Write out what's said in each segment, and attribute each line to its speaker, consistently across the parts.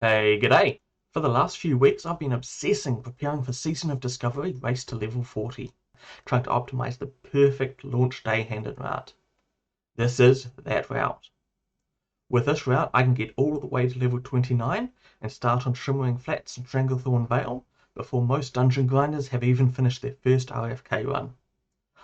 Speaker 1: Hey, g'day! For the last few weeks I've been obsessing preparing for Season of Discovery Race to Level 40, trying to optimize the perfect launch day Handin route. This is that route. With this route I can get all the way to level 29 and start on Shimmering Flats and Stranglethorn Vale before most dungeon grinders have even finished their first RFK run.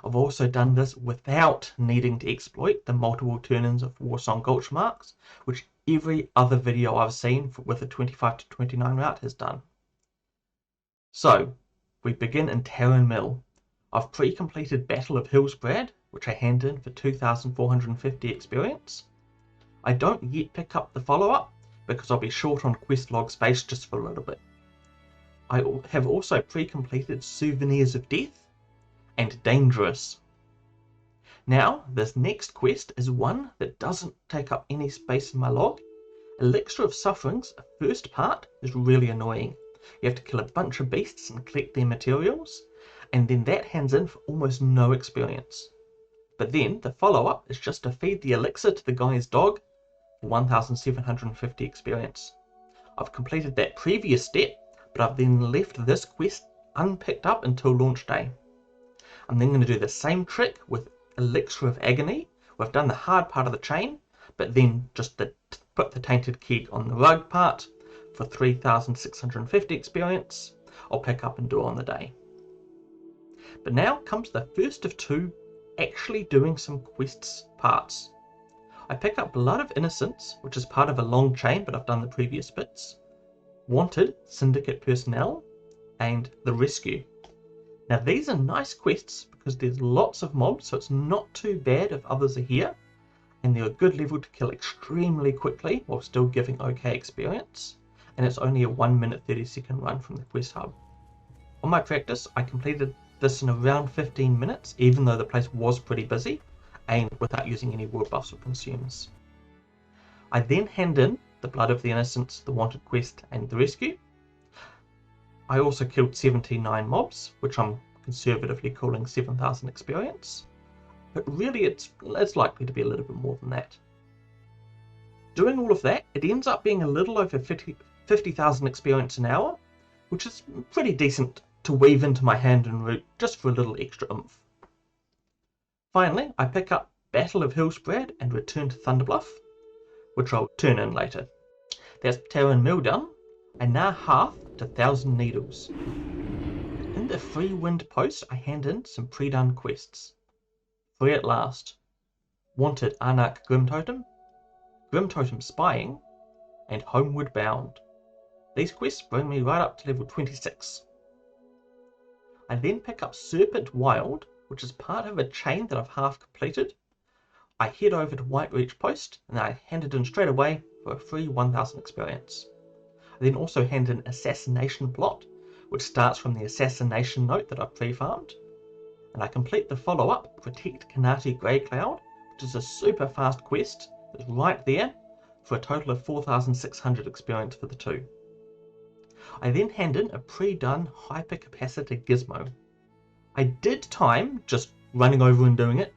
Speaker 1: I've also done this without needing to exploit the multiple turn-ins of Warsong Gulch marks, which every other video I've seen with the 25 to 29 route has done. So, we begin in Terran Mill. I've pre-completed Battle of Hillsbrad, which I hand in for 2,450 experience. I don't yet pick up the follow-up, because I'll be short on quest log space just for a little bit. I have also pre-completed Souvenirs of Death, and Dangerous. Now, this next quest is one that doesn't take up any space in my log. Elixir of Suffering's first part is really annoying. You have to kill a bunch of beasts and collect their materials, and then that hands in for almost no experience. But then the follow-up is just to feed the elixir to the guy's dog for 1,750 experience. I've completed that previous step, but I've then left this quest unpicked up until launch day. I'm then going to do the same trick with Elixir of Agony. We've done the hard part of the chain, but then just put the Tainted Keg on the rug part for 3,650 experience. I'll pick up and do on the day. But now comes the first of two actually doing some quests parts. I pick up Blood of Innocence, which is part of a long chain, but I've done the previous bits. Wanted Syndicate Personnel, and The Rescue. Now these are nice quests because there's lots of mobs, so it's not too bad if others are here, and they're a good level to kill extremely quickly while still giving okay experience, and it's only a 1 minute 30-second run from the quest hub. On my practice, I completed this in around 15 minutes, even though the place was pretty busy, and without using any ward buffs or consumes. I then hand in the Blood of the Innocents, the Wanted quest, and the Rescue. I also killed 79 mobs, which I'm conservatively calling 7,000 experience, but really it's likely to be a little bit more than that. Doing all of that, it ends up being a little over 50,000 experience an hour, which is pretty decent to weave into my Handin route just for a little extra oomph. Finally, I pick up Battle of Hillsbrad and return to Thunderbluff, which I'll turn in later. That's Terran Mill done, and now half to 1,000 Needles. In the Free Wind post, I hand in some pre-done quests. Free at Last, Wanted Anarch Grim Totem Spying, and Homeward Bound. These quests bring me right up to level 26. I then pick up Serpent Wild, which is part of a chain that I've half completed. I head over to Whitereach post, and I hand it in straight away for a free 1,000 experience. I then also hand in Assassination Plot, which starts from the Assassination note that I've pre-farmed. And I complete the follow-up, Protect Kanati Grey Cloud, which is a super fast quest that's right there, for a total of 4,600 experience for the two. I then hand in a pre-done Hypercapacitor Gizmo. I did time just running over and doing it,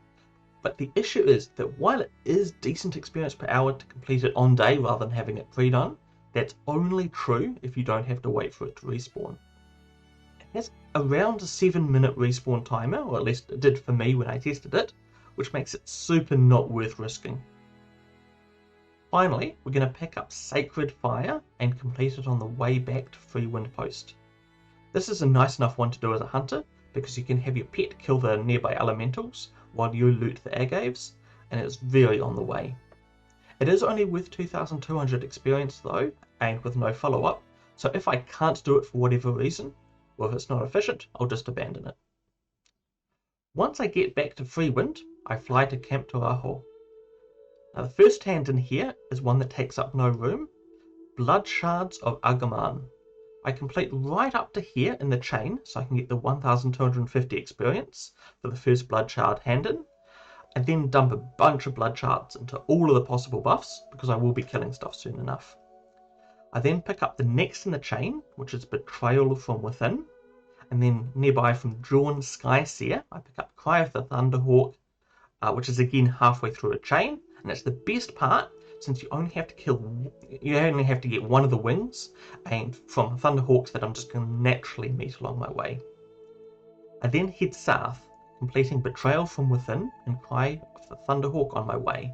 Speaker 1: but the issue is that while it is decent experience per hour to complete it on day rather than having it pre-done, that's only true if you don't have to wait for it to respawn. It has around a 7-minute respawn timer, or at least it did for me when I tested it, which makes it super not worth risking. Finally, we're going to pick up Sacred Fire and complete it on the way back to Free Wind Post. This is a nice enough one to do as a hunter, because you can have your pet kill the nearby elementals while you loot the agaves, and it's very on the way. It is only worth 2,200 experience though, and with no follow-up, so if I can't do it for whatever reason, or if it's not efficient, I'll just abandon it. Once I get back to Freewind, I fly to Camp Taraho. Now the first hand in here is one that takes up no room, Blood Shards of Agaman. I complete right up to here in the chain, so I can get the 1,250 experience for the first Blood Shard Handin, and then dump a bunch of blood shards into all of the possible buffs, because I will be killing stuff soon enough. I then pick up the next in the chain, which is Betrayal from Within, and then nearby from Drawn Skyseer, I pick up Cry of the Thunderhawk, which is again halfway through a chain, and it's the best part, since you only have to get one of the wings, and from Thunderhawks that I'm just going to naturally meet along my way. I then head south, completing Betrayal from Within and Cry of the Thunderhawk on my way.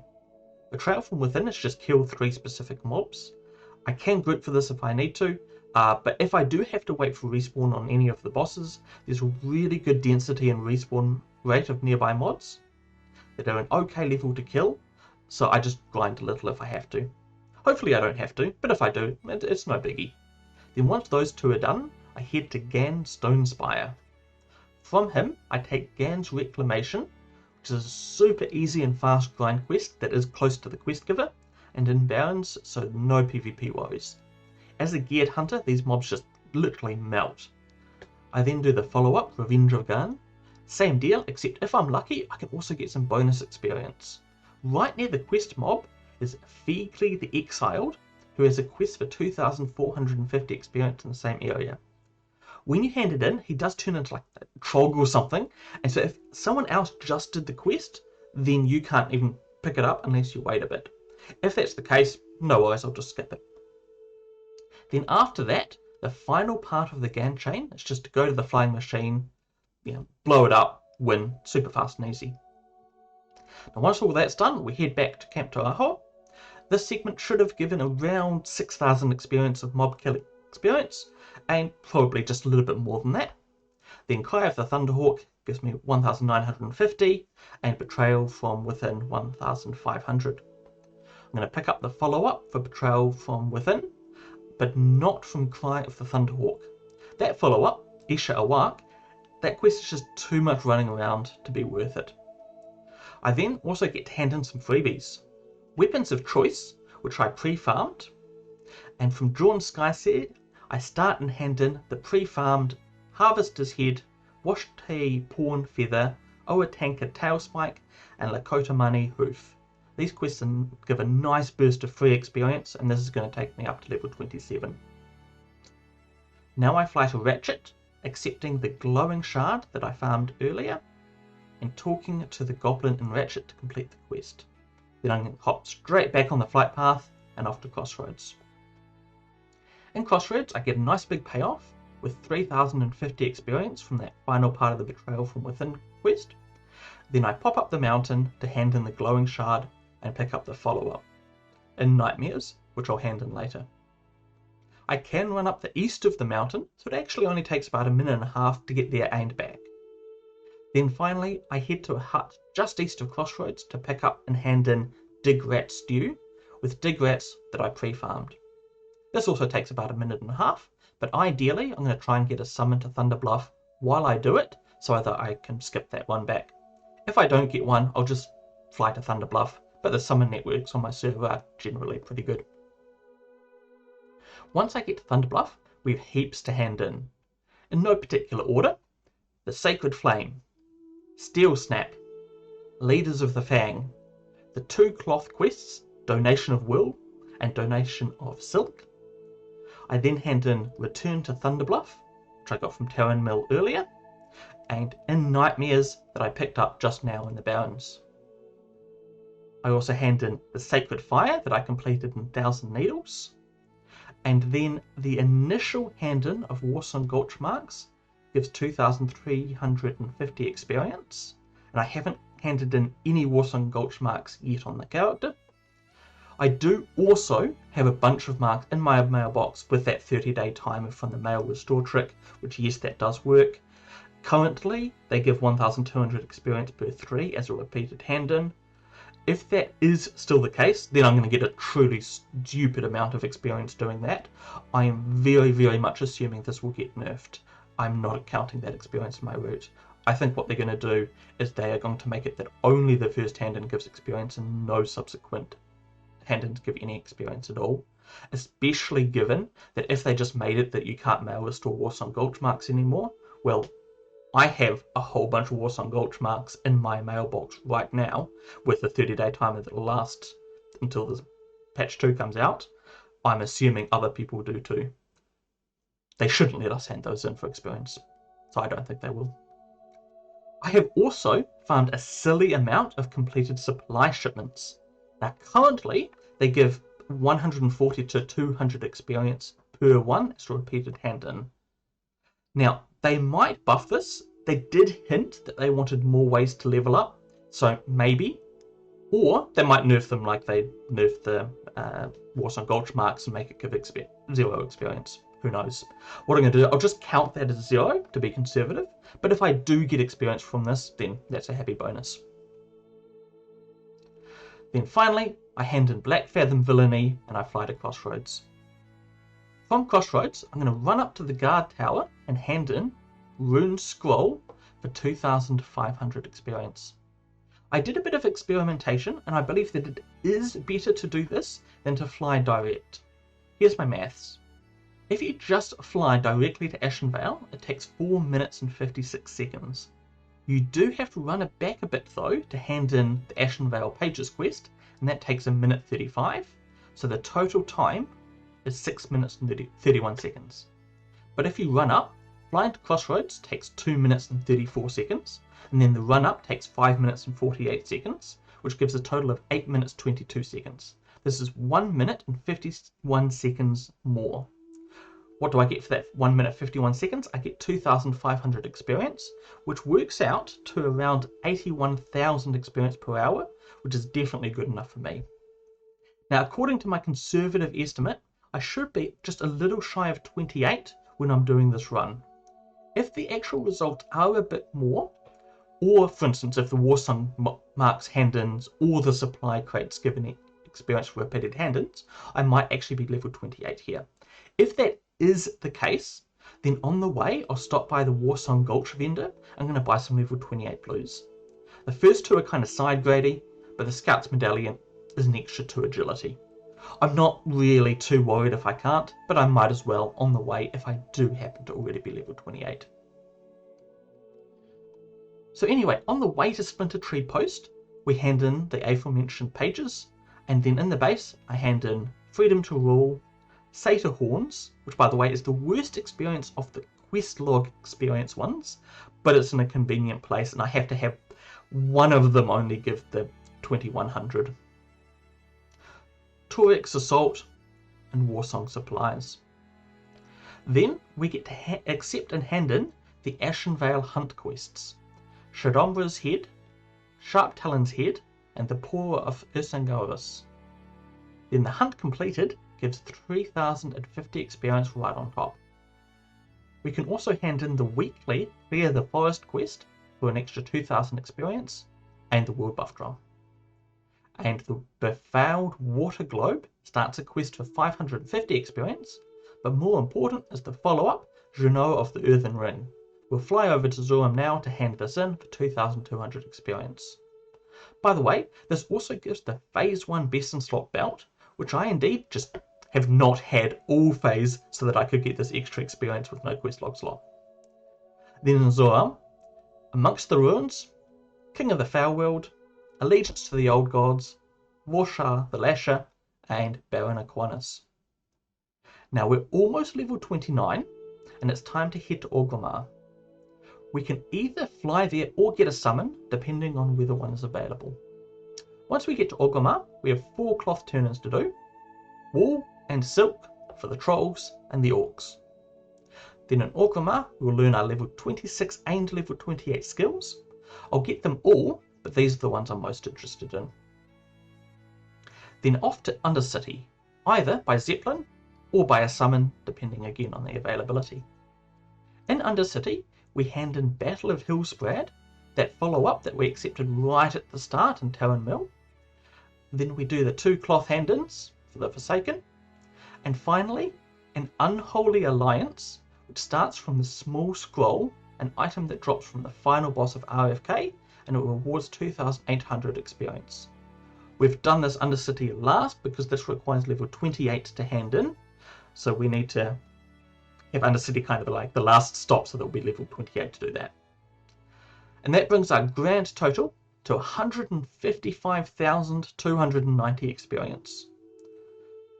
Speaker 1: Betrayal from Within is just kill 3 specific mobs. I can group for this if I need to, but if I do have to wait for respawn on any of the bosses, there's a really good density and respawn rate of nearby mods that are an okay level to kill, so I just grind a little if I have to. Hopefully I don't have to, but if I do, it's no biggie. Then once those 2 are done, I head to Gan Stonespire. From him, I take Gan's Reclamation, which is a super easy and fast grind quest that is close to the quest giver, and in Barrens, so no PvP worries. As a geared hunter, these mobs just literally melt. I then do the follow-up, Revenge of Gan. Same deal, except if I'm lucky, I can also get some bonus experience. Right near the quest mob is Feegly the Exiled, who has a quest for 2,450 experience in the same area. When you hand it in, he does turn into like a trog or something, and so if someone else just did the quest, then you can't even pick it up unless you wait a bit. If that's the case, no worries, I'll just skip it. Then after that, the final part of the Gan chain is just to go to the flying machine, blow it up, win, super fast and easy. Now once all that's done, we head back to Camp Taraho. This segment should have given around 6,000 experience of mob killing experience, and probably just a little bit more than that. Then Cry of the Thunderhawk gives me 1,950, and Betrayal from Within 1,500. I'm going to pick up the follow-up for Betrayal from Within, but not from Cry of the Thunderhawk. That follow-up, Isha Awak, that quest is just too much running around to be worth it. I then also get to hand in some freebies. Weapons of Choice, which I pre-farmed, and from Drawn Skyseed, I start and hand in the pre-farmed Harvester's Head, Washtay Pawn Feather, Owatanka Tailspike, and Lakota Money Hoof. These quests give a nice burst of free experience, and this is going to take me up to level 27. Now I fly to Ratchet, accepting the glowing shard that I farmed earlier, and talking to the goblin in Ratchet to complete the quest. Then I'm going to hop straight back on the flight path and off to Crossroads. In Crossroads, I get a nice big payoff with 3,050 experience from that final part of the Betrayal from Within quest. Then I pop up the mountain to hand in the glowing shard and pick up the follow-up in Nightmares, which I'll hand in later. I can run up the east of the mountain, so it actually only takes about a minute and a half to get there and back. Then finally, I head to a hut just east of Crossroads to pick up and hand in Dig Rat Stew with Dig Rats that I pre-farmed. This also takes about a minute and a half, but ideally I'm going to try and get a summon to Thunder Bluff while I do it, so that I can skip that one back. If I don't get one, I'll just fly to Thunder Bluff, but the summon networks on my server are generally pretty good. Once I get to Thunder Bluff, we have heaps to hand in no particular order: the Sacred Flame, Steel Snap, Leaders of the Fang, the 2 cloth quests, Donation of Wool and Donation of Silk. I then hand in Return to Thunder Bluff, which I got from Terran Mill earlier, and In Nightmares that I picked up just now in the Barrens. I also hand in the Sacred Fire that I completed in Thousand Needles, and then the initial hand-in of Warsong Gulch Marks gives 2,350 experience, and I haven't handed in any Warsong Gulch Marks yet on the character. I do also have a bunch of marks in my mailbox with that 30-day timer from the mail restore trick, which yes, that does work. Currently, they give 1,200 experience per 3 as a repeated hand-in. If that is still the case, then I'm going to get a truly stupid amount of experience doing that. I am very, very much assuming this will get nerfed. I'm not counting that experience in my route. I think what they're going to do is they are going to make it that only the first hand-in gives experience and no subsequent hand-ins give any experience at all. Especially given that if they just made it that you can't mail restore Warsong Gulch Marks anymore, well, I have a whole bunch of Warsong Gulch Marks in my mailbox right now with the 30-day timer that will last until this patch 2 comes out. I'm assuming other people do too. They shouldn't let us hand those in for experience, so I don't think they will. I have also found a silly amount of completed supply shipments. Now currently, they give 140 to 200 experience per one as repeated handin. Now, they might buff this. They did hint that they wanted more ways to level up, so maybe. Or they might nerf them like they nerfed the Warsong Gulch marks and make it give 0 experience. Who knows? What I'm going to do, I'll just count that as 0 to be conservative, but if I do get experience from this, then that's a happy bonus. Then finally, I hand in Black Fathom Villainy and I fly to Crossroads. From Crossroads, I'm going to run up to the guard tower and hand in Rune Scroll for 2,500 experience. I did a bit of experimentation and I believe that it is better to do this than to fly direct. Here's my maths. If you just fly directly to Ashenvale, it takes 4 minutes and 56 seconds. You do have to run it back a bit though to hand in the Ashenvale Pages quest, and that takes 1 minute 35, so the total time is 6 minutes and 31 seconds. But if you run up, flying to Crossroads takes 2 minutes and 34 seconds, and then the run up takes 5 minutes and 48 seconds, which gives a total of 8 minutes 22 seconds. This is 1 minute and 51 seconds more. What do I get for that 1 minute 51 seconds? I get 2,500 experience, which works out to around 81,000 experience per hour, which is definitely good enough for me. Now, according to my conservative estimate, I should be just a little shy of 28 when I'm doing this run. If the actual results are a bit more, or for instance, if the Warsong marks handins or the supply crates give an experience for repeated handins, I might actually be level 28 here. If that is the case, then on the way I'll stop by the Warsong Gulch vendor. I'm going to buy some level 28 blues. The first two are kind of side grady, but the Scout's Medallion is an extra 2 agility. I'm not really too worried if I can't, but I might as well on the way if I do happen to already be level 28. So anyway, on the way to Splinter Tree Post, we hand in the aforementioned pages, and then in the base I hand in Freedom to Rule, Satyr Horns, which by the way is the worst experience of the quest log experience ones, but it's in a convenient place and I have to have one of them only give the 2100. Torix Assault and Warsong Supplies. Then we get to accept and hand in the Ashenvale Hunt quests. Shadombra's Head, Sharp Talon's Head, and the Paw of Ursangoris. Then the hunt completed gives 3,050 experience right on top. We can also hand in the weekly Clear the Forest quest for an extra 2,000 experience, and the World Buff Drum. And the Befouled Water Globe starts a quest for 550 experience, but more important is the follow-up, Juno of the Earthen Ring. We'll fly over to Zoram now to hand this in for 2,200 experience. By the way, this also gives the Phase 1 Best in Slot belt, which I indeed just have not had all phase so that I could get this extra experience with no quest log slot. Then in Zoram, Amongst the Ruins, King of the Foul World, Allegiance to the Old Gods, Vorshar the Lasher, and Baron Aquinas. Now we're almost level 29 and it's time to head to Orgrimmar. We can either fly there or get a summon, depending on whether one is available. Once we get to Orgrimmar, we have 4 cloth turn-ins to do. Wool and silk for the trolls and the orcs. Then in Orgrimmar, we'll learn our level 26 and level 28 skills. I'll get them all, but these are the ones I'm most interested in. Then off to Undercity, either by Zeppelin or by a summon, depending again on the availability. In Undercity, we hand in Battle of Hillsbrad, that follow-up that we accepted right at the start in Tarren Mill. Then we do the 2 cloth handins for the Forsaken. And finally, an Unholy Alliance, which starts from the Small Scroll, an item that drops from the final boss of RFK, and it rewards 2,800 experience. We've done this Undercity last because this requires level 28 to hand in, so we need to have Undercity kind of like the last stop so that we'll be level 28 to do that. And that brings our grand total to 155,290 experience.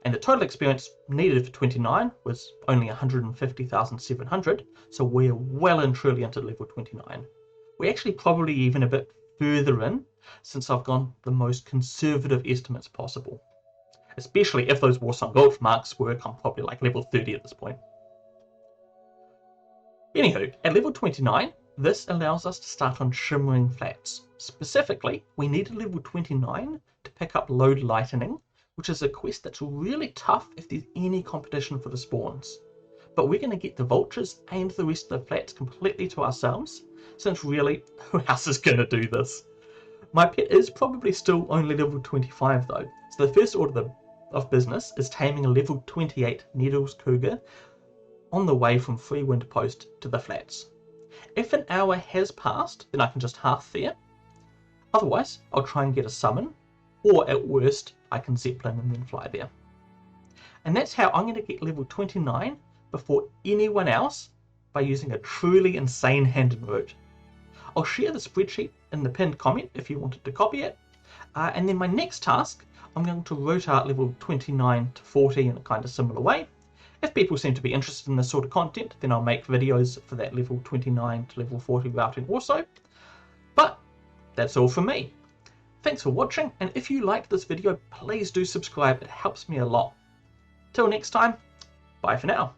Speaker 1: And the total experience needed for 29 was only 150,700, so we're well and truly into level 29. We're actually probably even a bit further in, since I've gone the most conservative estimates possible. especially if those Warsong Gulch marks work. I'm probably like level 30 at this point. Anywho, at level 29, this allows us to start on shimmering flats. Specifically, we need a level 29 to pick up Load Lightning, which is a quest that's really tough if there's any competition for the spawns. But we're going to get the vultures and the rest of the flats completely to ourselves, since really, who else is going to do this? My pet is probably still only level 25 though, so the first order of business is taming a level 28 Needles Cougar on the way from Free Wind Post to the flats. If an hour has passed, then I can just half there. Otherwise, I'll try and get a summon, or at worst, I can Zeppelin and then fly there. And that's how I'm going to get level 29 before anyone else by using a truly insane Handin route. I'll share the spreadsheet in the pinned comment if you wanted to copy it. And then my next task, I'm going to rotate level 29 to 40 in a kind of similar way. If people seem to be interested in this sort of content, then I'll make videos for that level 29 to level 40 routing also. But that's all from me. Thanks for watching, and if you liked this video, please do subscribe. It helps me a lot. Till next time, bye for now.